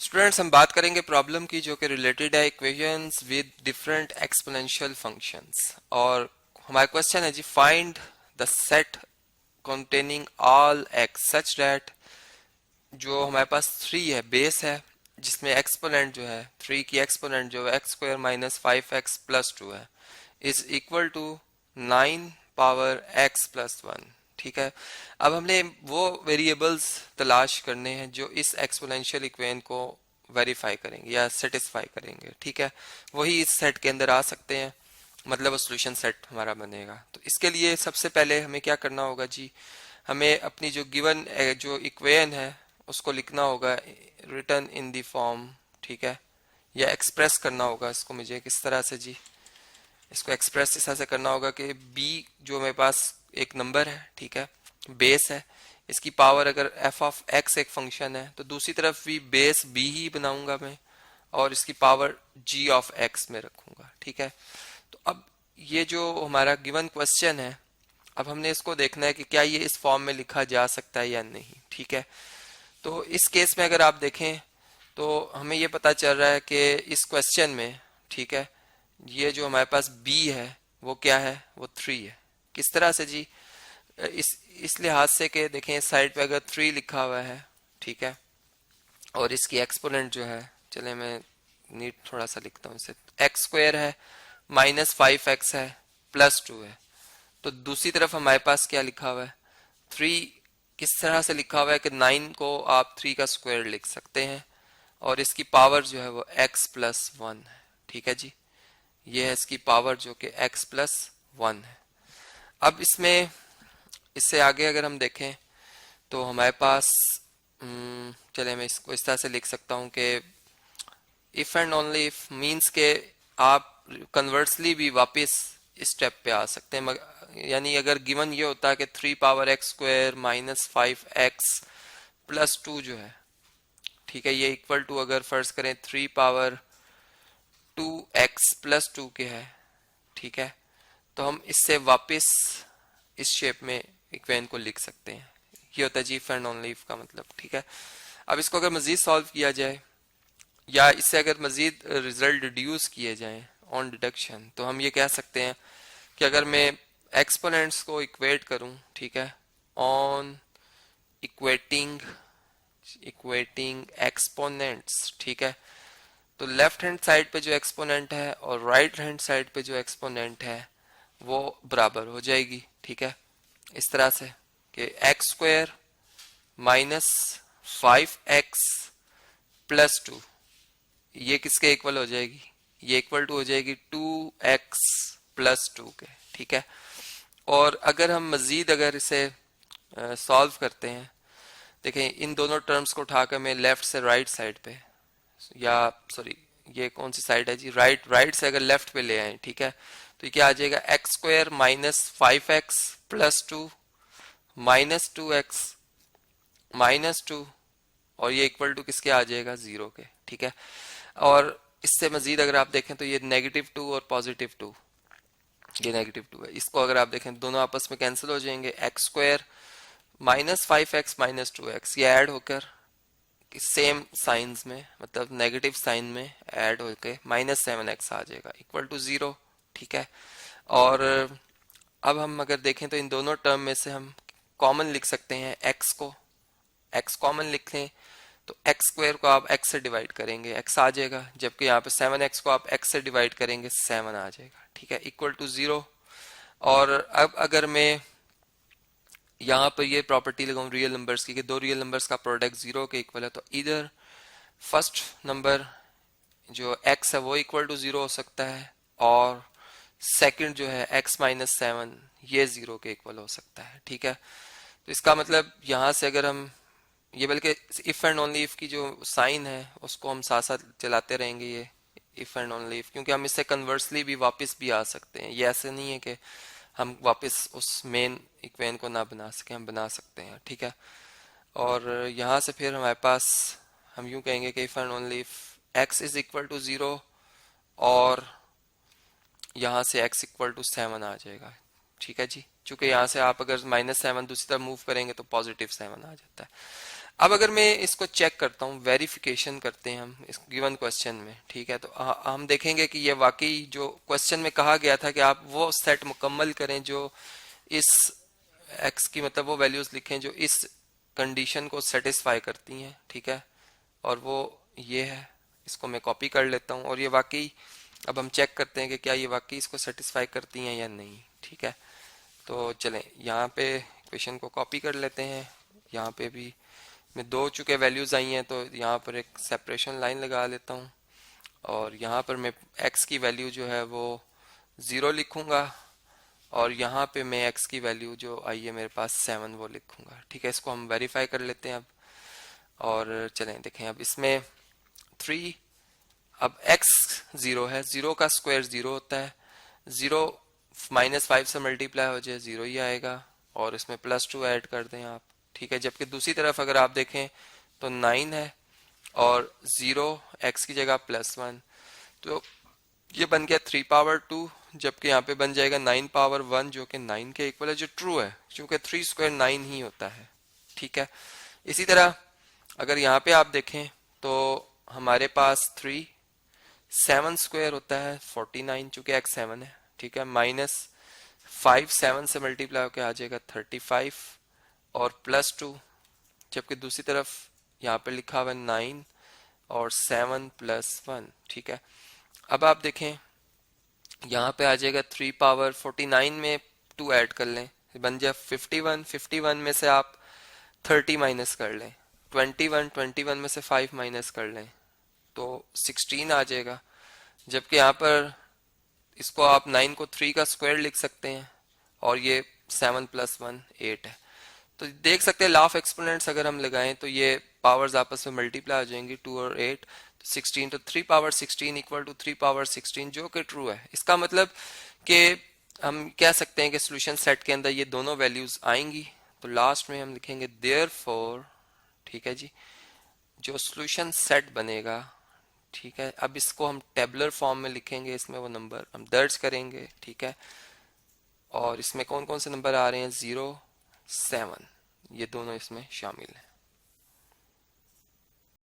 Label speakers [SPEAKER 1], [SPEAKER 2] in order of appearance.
[SPEAKER 1] Students हम बात करेंगे प्रॉब्लम की जो कि रिलेटेड है equations with different exponential functions. और हमारा क्वेश्चन है जी, find the set containing all x such that जो हमारे पास 3 है, बेस है, जिसमें एक्सपोनेंट जो है 3 की एक्सपोनेंट जो है एक्स स्क्वायर माइनस 5x+2 है, is equal to 9 power x plus 1। ठीक है, अब हमने वो वेरिएबल्स तलाश करने हैं जो इस एक्सपोनेंशियल इक्वेशन को वेरीफाई करेंगे या सेटिस्फाई करेंगे। ठीक है, वही इस सेट के अंदर आ सकते हैं, मतलब सोल्यूशन सेट हमारा बनेगा। तो इसके लिए सबसे पहले हमें क्या करना होगा जी, हमें अपनी जो गिवन जो इक्वेशन है उसको लिखना होगा रिटर्न इन द फॉर्म। ठीक है, या एक्सप्रेस करना होगा इसको मुझे किस तरह से जी, इसको एक्सप्रेस इस तरह से करना होगा कि b जो मेरे पास एक नंबर है, ठीक है, बेस है, इसकी पावर अगर f ऑफ x एक फंक्शन है तो दूसरी तरफ भी बेस b ही बनाऊंगा मैं और इसकी पावर g ऑफ x में रखूंगा। ठीक है, तो अब ये जो हमारा गिवन क्वेश्चन है, अब हमने इसको देखना है कि क्या ये इस फॉर्म में लिखा जा सकता है या नहीं। ठीक है, तो इस केस में अगर आप देखें तो हमें ये पता चल रहा है कि इस क्वेश्चन में, ठीक है, ये जो हमारे पास b है वो क्या है, वो 3 है। किस तरह से जी, इस लिहाज से कि देखें इस साइड पे अगर 3 लिखा हुआ है, ठीक है, और इसकी एक्सपोनेंट जो है, चले मैं नीट थोड़ा सा लिखता हूँ इसे, एक्स स्क्वायर है माइनस 5x है प्लस 2 है, तो दूसरी तरफ हमारे पास क्या लिखा हुआ है 3। किस तरह से लिखा हुआ है कि 9 को आप 3 का स्क्वायर लिख सकते हैं और इसकी पावर जो है वो x प्लस 1 है। ठीक है जी, ये है इसकी पावर जो कि x प्लस 1 है। अब इसमें इससे आगे अगर हम देखें तो हमारे पास चले मैं इसको इस तरह से लिख सकता हूँ कि if and only if means के आप कन्वर्सली भी वापस इस स्टेप पे आ सकते हैं। यानी अगर गिवन ये होता है कि 3 power x square minus 5x plus 2 जो है, ठीक है, ये इक्वल टू अगर फर्ज करें 3 पावर 2x प्लस 2 के है, ठीक है, तो हम इससे वापस इस शेप में इक्वेशन को लिख सकते हैं। ये होता है जी इफ एंड ओनली इफ का मतलब। ठीक है, अब इसको अगर मजीद सॉल्व किया जाए या इससे अगर मजीद रिजल्ट डिड्यूस किए जाएं ऑन डिडक्शन, तो हम ये कह सकते हैं कि अगर मैं एक्सपोनेंट्स को इक्वेट करूं, ठीक है, ऑन इक्वेटिंग इक्वेटिंग एक्सपोनेंट्स, ठीक है, तो लेफ्ट हैंड साइड पे जो एक्सपोनेंट है और राइट हैंड साइड पे जो एक्सपोनेंट है वो बराबर हो जाएगी। ठीक है, इस तरह से कि x square minus 5x plus 2 ये किसके इक्वल हो जाएगी, ये इक्वल टू हो जाएगी 2x प्लस 2 के। ठीक है, और अगर हम मजीद अगर इसे सॉल्व करते हैं, देखें इन दोनों टर्म्स को उठाकर मैं लेफ्ट से राइट साइड पे, या सॉरी ये कौन सी साइड है जी, राइट से अगर लेफ्ट पे ले आए, ठीक है, तो ये क्या आ जाएगा x square minus 5x plus 2 minus 2x minus 2 और ये इक्वल टू किसके आ जाएगा 0 के। ठीक है, और इससे मजीद अगर आप देखें तो ये -2 और +2, ये -2 है, इसको अगर आप देखें दोनों आपस में कैंसिल हो जाएंगे। X square minus 5x minus 2x ये ऐड होकर सेम साइंस में, मतलब नेगेटिव साइन में ऐड होकर -7x आ जाएगा इक्वल टू 0। ठीक है, और अब हम अगर देखें तो इन दोनों टर्म में से हम कॉमन लिख सकते हैं x को, x कॉमन लिख लें तो एक्स स्क्वायर को आप x से डिवाइड करेंगे x आ जाएगा, जबकि यहाँ पे 7x को आप x से डिवाइड करेंगे 7 आ जाएगा। ठीक है, इक्वल टू 0। और अब अगर मैं यहाँ पर ये प्रॉपर्टी लगाऊं रियल नंबर्स की कि दो रियल नंबर्स का प्रोडक्ट 0 के इक्वल है, तो इधर फर्स्ट नंबर जो x है वो इक्वल टू 0 हो सकता है और सेकंड जो है x माइनस 7 ये 0 के इक्वल हो सकता है। ठीक है, तो इसका मतलब यहाँ से अगर हम ये, बल्कि इफ एंड ओनली इफ की जो साइन है उसको हम साथ साथ चलाते रहेंगे, ये इफ एंड ओनली इफ, क्योंकि हम इससे कन्वर्सली भी वापस भी आ सकते हैं। ये ऐसे नहीं है कि हम वापस उस मेन इक्वेशन को ना बना सकें, हम बना सकते हैं। ठीक है, और यहाँ से फिर हमारे पास हम यूं कहेंगे कि if and only if x is equal to 0 और यहाँ से x इक्वल टू 7 आ जाएगा। ठीक है जी, चूंकि यहाँ से आप अगर -7 दूसरी तरफ मूव करेंगे तो +7 आ जाता है। अब अगर मैं इसको चेक करता हूँ, वेरिफिकेशन करते हैं हम इस गिवन क्वेश्चन में, ठीक है, तो हम देखेंगे कि ये वाकई जो क्वेश्चन में कहा गया था कि आप वो सेट मुकम्मल करें जो इस एक्स की मतलब वो वैल्यूज लिखें जो इस कंडीशन को सेटिस्फाई करती हैं, ठीक है, और वो ये है। इसको मैं कॉपी कर लेता हूँ और ये वाकई, अब हम चेक करते हैं कि क्या ये वाकई इसको सेटिस्फाई करती हैं या नहीं, ठीक है। तो चलें यहाँ पे इक्वेशन को कॉपी कर लेते हैं। यहाँ पे भी में दो चुके वैल्यूज आई हैं तो यहाँ पर एक सेपरेशन लाइन लगा लेता हूँ और यहाँ पर मैं x की वैल्यू जो है वो 0 लिखूंगा और यहाँ पे मैं x की वैल्यू जो आई है मेरे पास 7 वो लिखूंगा, ठीक है। इसको हम वेरीफाई कर लेते हैं अब और चलें देखें। अब इसमें 3, अब x 0 है, 0 का स्क्वायर 0 होता है, 0 -5 से मल्टीप्लाई हो जाए 0 ही आएगा और इसमें +2 ऐड कर दें आप, ठीक है। जबकि दूसरी तरफ अगर आप देखें तो 9 है और 0 x की जगह +1, तो ये बन गया 3 पावर 2, जबकि यहाँ पे बन जाएगा 9 पावर 1 जो कि 9 के इक्वल है, जो ट्रू है क्योंकि 3 स्क्वायर 9 ही होता है, ठीक है। इसी तरह अगर यहाँ पे आप देखें तो हमारे पास 3 7 स्क्वायर होता है 49 चूंकि x 7 है, ठीक है, -5 7 से मल्टीप्लाई होकर आ जाएगा 35 और +2, जबकि दूसरी तरफ यहाँ पे लिखा हुआ 9 और 7 + 1, ठीक है। अब आप देखें यहाँ पे आ जाएगा 3 पावर 49 में 2 ऐड कर लें, बन जाए 51, 51 में से आप 30 माइनस कर लें, 21, 21 में से 5 माइनस कर लें तो 16 आ जाएगा। जबकि यहाँ पर इसको आप 9 को 3 का स्क्वायर लिख सकते हैं और ये 7 + 1 8 है। तो देख सकते हैं लॉ ऑफ एक्सपोनेंट्स अगर हम लगाएं तो ये पावर्स आपस में मल्टीप्लाई हो जाएंगी, 2 और 8 16, तो 3 पावर 16 इक्वल टू 3 पावर 16 जो कि ट्रू है। इसका मतलब कि हम कह सकते हैं कि सॉल्यूशन सेट के अंदर ये दोनों वैल्यूज आएंगी। तो लास्ट में हम लिखेंगे देयरफॉर, ठीक है जी, जो सॉल्यूशन सेट बनेगा, ठीक है। अब इसको हम टेबुलर फॉर्म में लिखेंगे, इसमें वो नंबर हम दर्ज करेंगे, ठीक है। और इसमें कौन कौन से नंबर आ रहे हैं, 0 7, ये दोनों इसमें शामिल हैं।